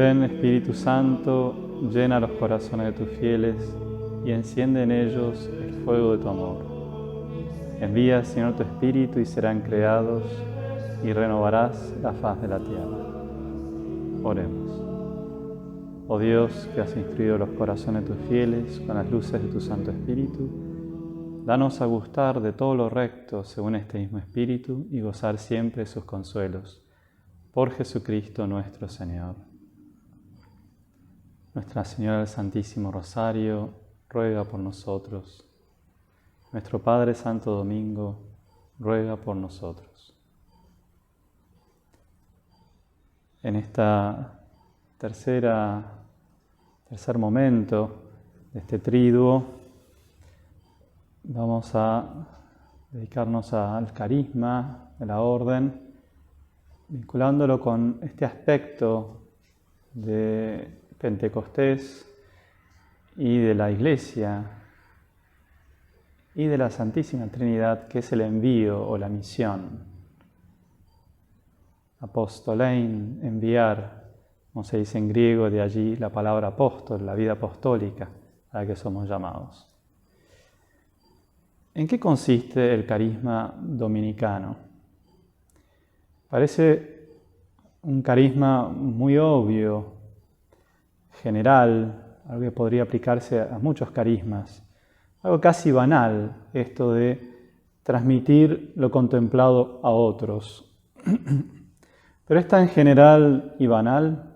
Ven, Espíritu Santo, llena los corazones de tus fieles y enciende en ellos el fuego de tu amor. Envía, Señor, tu Espíritu y serán creados y renovarás la faz de la tierra. Oremos. Oh Dios, que has instruido los corazones de tus fieles con las luces de tu Santo Espíritu, danos a gustar de todo lo recto según este mismo Espíritu y gozar siempre sus consuelos. Por Jesucristo nuestro Señor. Nuestra Señora del Santísimo Rosario, ruega por nosotros. Nuestro Padre Santo Domingo, ruega por nosotros. En esta tercer momento de este triduo, vamos a dedicarnos al carisma de la orden, vinculándolo con este aspecto de Pentecostés y de la Iglesia y de la Santísima Trinidad, que es el envío o la misión. Apostolein, enviar, como se dice en griego, de allí la palabra apóstol, la vida apostólica a la que somos llamados. ¿En qué consiste el carisma dominicano? Parece un carisma muy obvio, general, algo que podría aplicarse a muchos carismas, algo casi banal, esto de transmitir lo contemplado a otros. Pero es tan general y banal.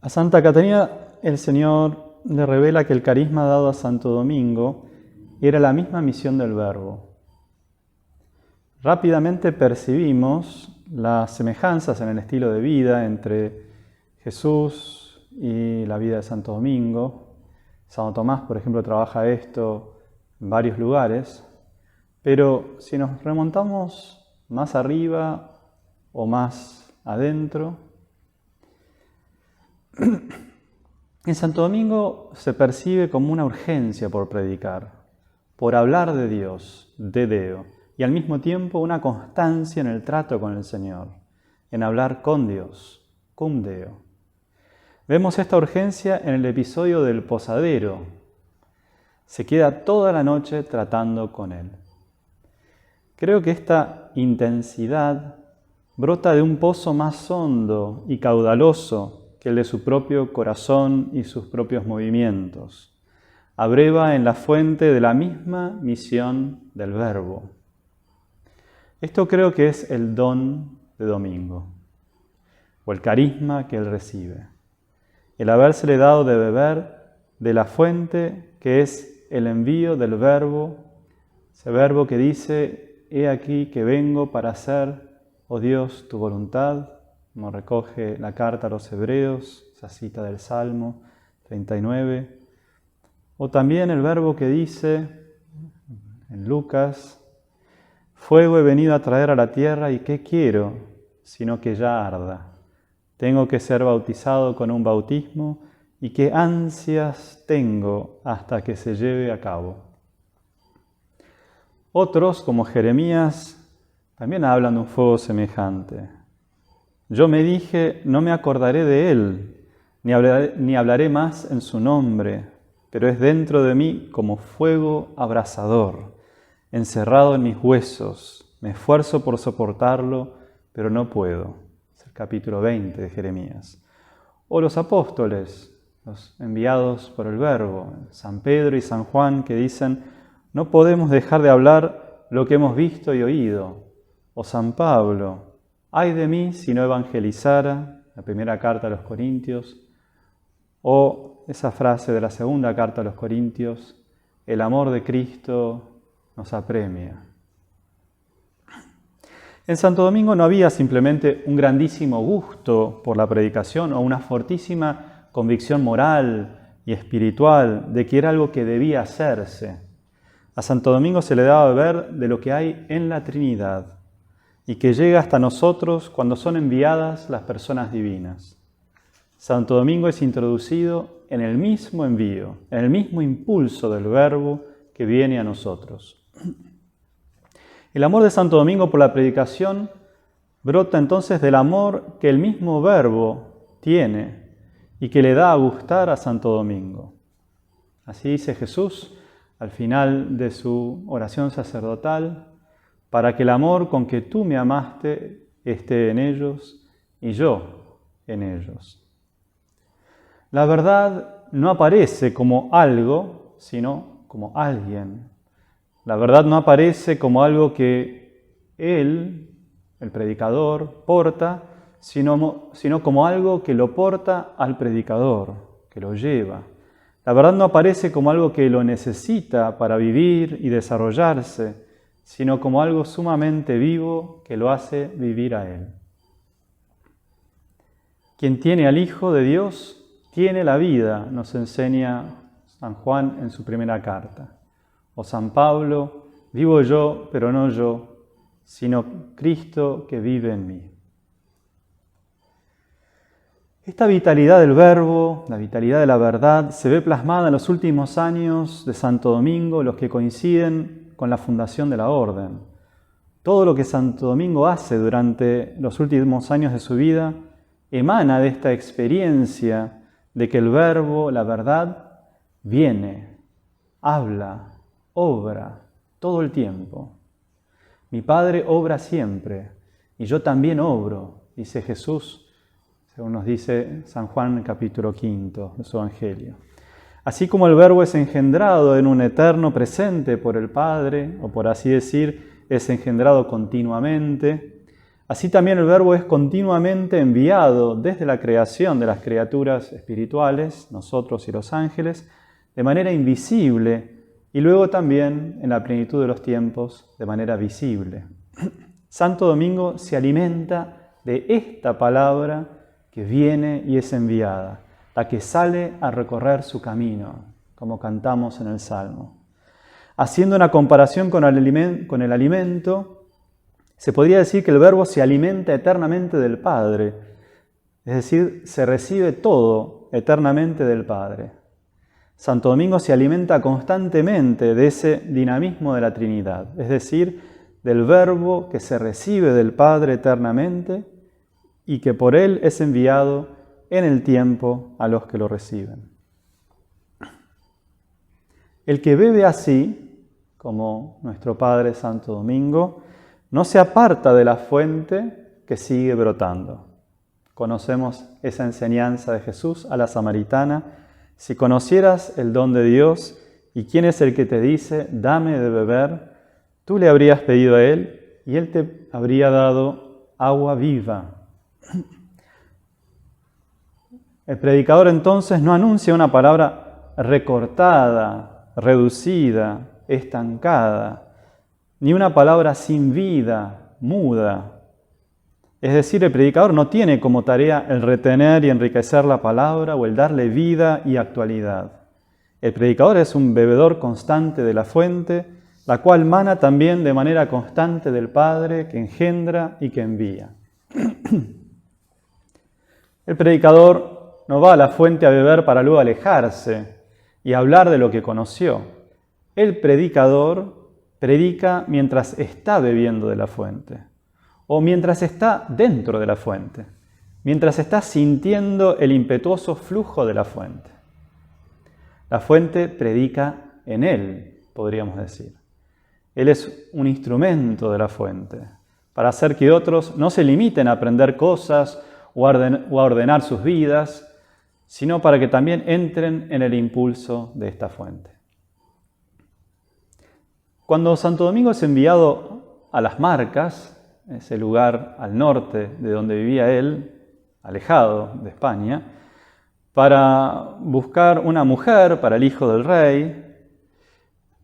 A Santa Catarina el Señor le revela que el carisma dado a Santo Domingo era la misma misión del Verbo. Rápidamente percibimos las semejanzas en el estilo de vida entre Jesús y la vida de Santo Domingo. Santo Tomás, por ejemplo, trabaja esto en varios lugares, pero si nos remontamos más arriba o más adentro, en Santo Domingo se percibe como una urgencia por predicar, por hablar de Dios, de Deo, y al mismo tiempo una constancia en el trato con el Señor, en hablar con Dios, cum Deo. Vemos esta urgencia en el episodio del posadero. Se queda toda la noche tratando con él. Creo que esta intensidad brota de un pozo más hondo y caudaloso que el de su propio corazón y sus propios movimientos. Abreva en la fuente de la misma misión del Verbo. Esto creo que es el don de Domingo, o el carisma que él recibe. El habérsele dado de beber de la fuente que es el envío del Verbo, ese Verbo que dice, he aquí que vengo para hacer, oh Dios, tu voluntad, como recoge la carta a los Hebreos, esa cita del Salmo 39, o también el Verbo que dice en Lucas, fuego he venido a traer a la tierra y ¿qué quiero? Sino que ya arda. Tengo que ser bautizado con un bautismo y qué ansias tengo hasta que se lleve a cabo. Otros, como Jeremías, también hablan de un fuego semejante. Yo me dije, no me acordaré de él, ni hablaré más en su nombre, pero es dentro de mí como fuego abrasador, encerrado en mis huesos. Me esfuerzo por soportarlo, pero no puedo. Capítulo 20 de Jeremías. O los apóstoles, los enviados por el Verbo, San Pedro y San Juan, que dicen, no podemos dejar de hablar lo que hemos visto y oído. O San Pablo, ay de mí si no evangelizara, la primera carta a los Corintios. O esa frase de la segunda carta a los Corintios, el amor de Cristo nos apremia. En Santo Domingo no había simplemente un grandísimo gusto por la predicación o una fortísima convicción moral y espiritual de que era algo que debía hacerse. A Santo Domingo se le daba a beber de lo que hay en la Trinidad y que llega hasta nosotros cuando son enviadas las personas divinas. Santo Domingo es introducido en el mismo envío, en el mismo impulso del Verbo que viene a nosotros. El amor de Santo Domingo por la predicación brota entonces del amor que el mismo Verbo sostiene y que le da a gustar a Santo Domingo. Así dice Jesús al final de su oración sacerdotal, para que el amor con que tú me amaste esté en ellos y yo en ellos. La verdad no aparece como algo, sino como alguien. La verdad no aparece como algo que él, el predicador, porta, sino como algo que lo porta al predicador, que lo lleva. La verdad no aparece como algo que lo necesita para vivir y desarrollarse, sino como algo sumamente vivo que lo hace vivir a él. Quien tiene al Hijo de Dios tiene la vida, nos enseña San Juan en su primera carta. O San Pablo, vivo yo, pero no yo, sino Cristo que vive en mí. Esta vitalidad del Verbo, la vitalidad de la verdad, se ve plasmada en los últimos años de Santo Domingo, los que coinciden con la fundación de la Orden. Todo lo que Santo Domingo hace durante los últimos años de su vida emana de esta experiencia de que el Verbo, la verdad, viene, habla, obra todo el tiempo. Mi Padre obra siempre y yo también obro, dice Jesús, según nos dice San Juan en el capítulo 5 de su Evangelio. Así como el Verbo es engendrado en un eterno presente por el Padre, o por así decir, es engendrado continuamente, así también el Verbo es continuamente enviado desde la creación de las criaturas espirituales, nosotros y los ángeles, de manera invisible y luego también en la plenitud de los tiempos de manera visible. Santo Domingo se alimenta de esta palabra que viene y es enviada, la que sale a recorrer su camino, como cantamos en el Salmo. Haciendo una comparación con el alimento, se podría decir que el Verbo se alimenta eternamente del Padre, es decir, se recibe todo eternamente del Padre. Santo Domingo se alimenta constantemente de ese dinamismo de la Trinidad, es decir, del Verbo que se recibe del Padre eternamente y que por Él es enviado en el tiempo a los que lo reciben. El que bebe así, como nuestro Padre Santo Domingo, no se aparta de la fuente que sigue brotando. Conocemos esa enseñanza de Jesús a la samaritana: si conocieras el don de Dios y quién es el que te dice, dame de beber, tú le habrías pedido a Él y Él te habría dado agua viva. El predicador entonces no anuncia una palabra recortada, reducida, estancada, ni una palabra sin vida, muda. Es decir, el predicador no tiene como tarea el retener y enriquecer la palabra o el darle vida y actualidad. El predicador es un bebedor constante de la fuente, la cual mana también de manera constante del Padre que engendra y que envía. El predicador no va a la fuente a beber para luego alejarse y hablar de lo que conoció. El predicador predica mientras está bebiendo de la fuente, o mientras está dentro de la fuente, mientras está sintiendo el impetuoso flujo de la fuente. La fuente predica en él, podríamos decir. Él es un instrumento de la fuente, para hacer que otros no se limiten a aprender cosas o a ordenar sus vidas, sino para que también entren en el impulso de esta fuente. Cuando Santo Domingo es enviado a las Marcas, ese lugar al norte de donde vivía él, alejado de España, para buscar una mujer para el hijo del rey,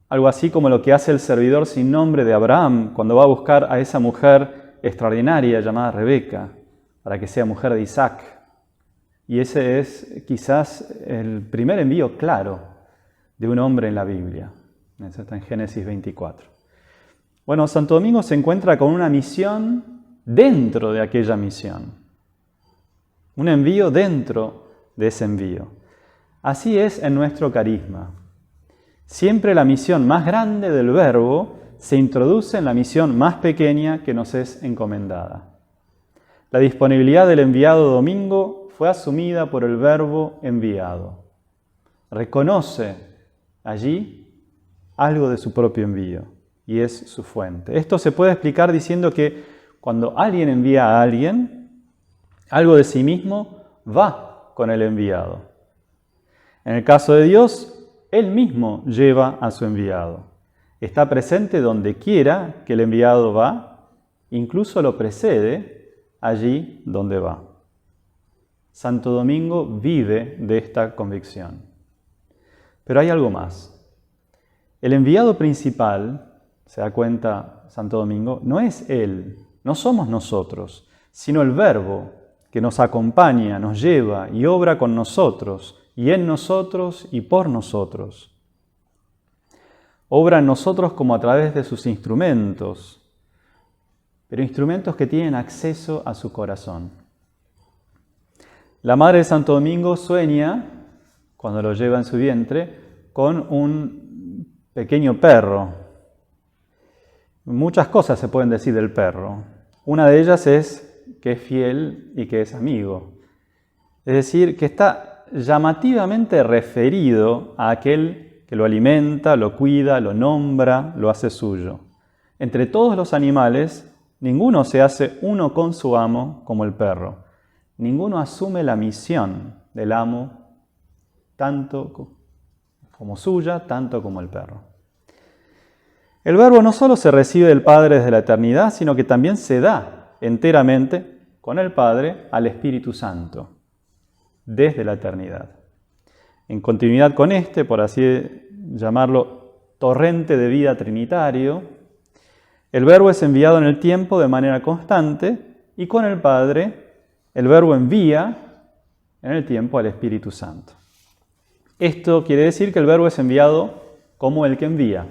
algo así como lo que hace el servidor sin nombre de Abraham cuando va a buscar a esa mujer extraordinaria llamada Rebeca, para que sea mujer de Isaac. Y ese es quizás el primer envío claro de un hombre en la Biblia. Eso está en Génesis 24. Bueno, Santo Domingo se encuentra con una misión dentro de aquella misión. Un envío dentro de ese envío. Así es en nuestro carisma. Siempre la misión más grande del Verbo se introduce en la misión más pequeña que nos es encomendada. La disponibilidad del enviado Domingo fue asumida por el Verbo enviado. Reconoce allí algo de su propio envío y es su fuente. Esto se puede explicar diciendo que cuando alguien envía a alguien, algo de sí mismo va con el enviado. En el caso de Dios, Él mismo lleva a su enviado. Está presente donde quiera que el enviado va, incluso lo precede allí donde va. Santo Domingo vive de esta convicción. Pero hay algo más. El enviado principal, se da cuenta Santo Domingo, no es Él, no somos nosotros, sino el Verbo que nos acompaña, nos lleva y obra con nosotros, y en nosotros y por nosotros. Obra en nosotros como a través de sus instrumentos, pero instrumentos que tienen acceso a su corazón. La madre de Santo Domingo sueña, cuando lo lleva en su vientre, con un pequeño perro. Muchas cosas se pueden decir del perro. Una de ellas es que es fiel y que es amigo. Es decir, que está llamativamente referido a aquel que lo alimenta, lo cuida, lo nombra, lo hace suyo. Entre todos los animales, ninguno se hace uno con su amo como el perro. Ninguno asume la misión del amo tanto como suya, tanto como el perro. El Verbo no solo se recibe del Padre desde la eternidad, sino que también se da enteramente con el Padre al Espíritu Santo desde la eternidad. En continuidad con por así llamarlo, torrente de vida trinitario, el Verbo es enviado en el tiempo de manera constante y con el Padre el Verbo envía en el tiempo al Espíritu Santo. Esto quiere decir que el Verbo es enviado como el que envía.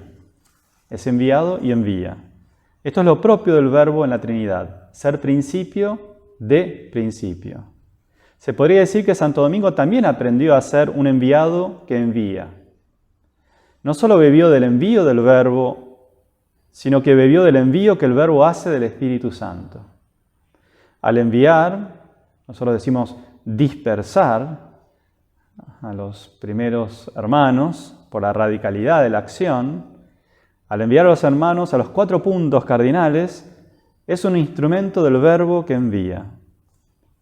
Es enviado y envía. Esto es lo propio del Verbo en la Trinidad, ser principio de principio. Se podría decir que Santo Domingo también aprendió a ser un enviado que envía. No solo bebió del envío del Verbo, sino que bebió del envío que el Verbo hace del Espíritu Santo. Al enviar, nosotros decimos dispersar a los primeros hermanos por la radicalidad de la acción, al enviar a los hermanos a los 4 puntos cardinales, es un instrumento del Verbo que envía.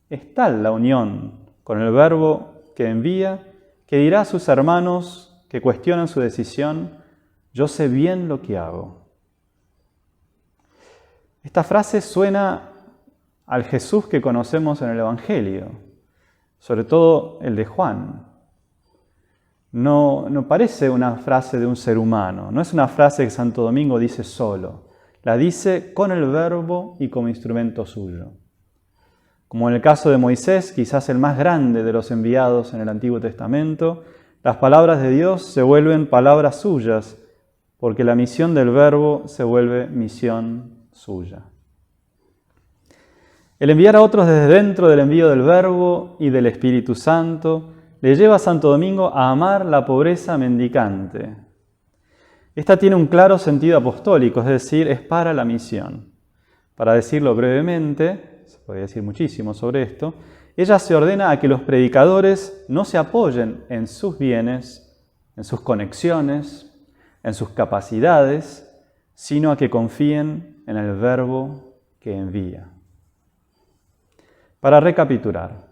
Es tal la unión con el Verbo que envía que dirá a sus hermanos que cuestionan su decisión: yo sé bien lo que hago. Esta frase suena al Jesús que conocemos en el Evangelio, sobre todo el de Juan. No parece una frase de un ser humano, no es una frase que Santo Domingo dice solo, la dice con el Verbo y como instrumento suyo. Como en el caso de Moisés, quizás el más grande de los enviados en el Antiguo Testamento, las palabras de Dios se vuelven palabras suyas, porque la misión del Verbo se vuelve misión suya. El enviar a otros desde dentro del envío del Verbo y del Espíritu Santo le lleva a Santo Domingo a amar la pobreza mendicante. Esta tiene un claro sentido apostólico, es decir, es para la misión. Para decirlo brevemente, se podría decir muchísimo sobre esto, ella se ordena a que los predicadores no se apoyen en sus bienes, en sus conexiones, en sus capacidades, sino a que confíen en el Verbo que envía. Para recapitular,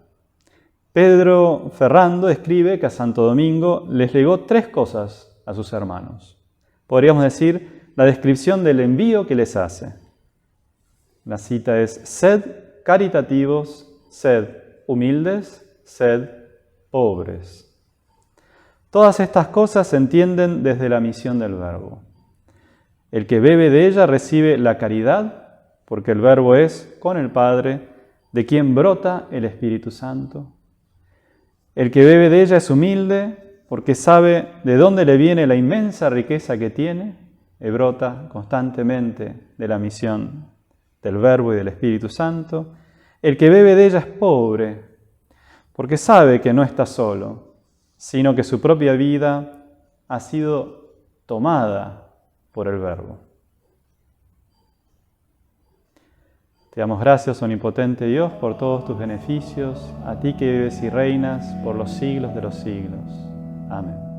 Pedro Ferrando escribe que a Santo Domingo les legó 3 cosas a sus hermanos. Podríamos decir la descripción del envío que les hace. La cita es: sed caritativos, sed humildes, sed pobres. Todas estas cosas se entienden desde la misión del Verbo. El que bebe de ella recibe la caridad, porque el Verbo es con el Padre, de quien brota el Espíritu Santo. El que bebe de ella es humilde, porque sabe de dónde le viene la inmensa riqueza que tiene, y brota constantemente de la misión del Verbo y del Espíritu Santo. El que bebe de ella es pobre, porque sabe que no está solo, sino que su propia vida ha sido tomada por el Verbo. Te damos gracias, omnipotente Dios, por todos tus beneficios, a ti que vives y reinas por los siglos de los siglos. Amén.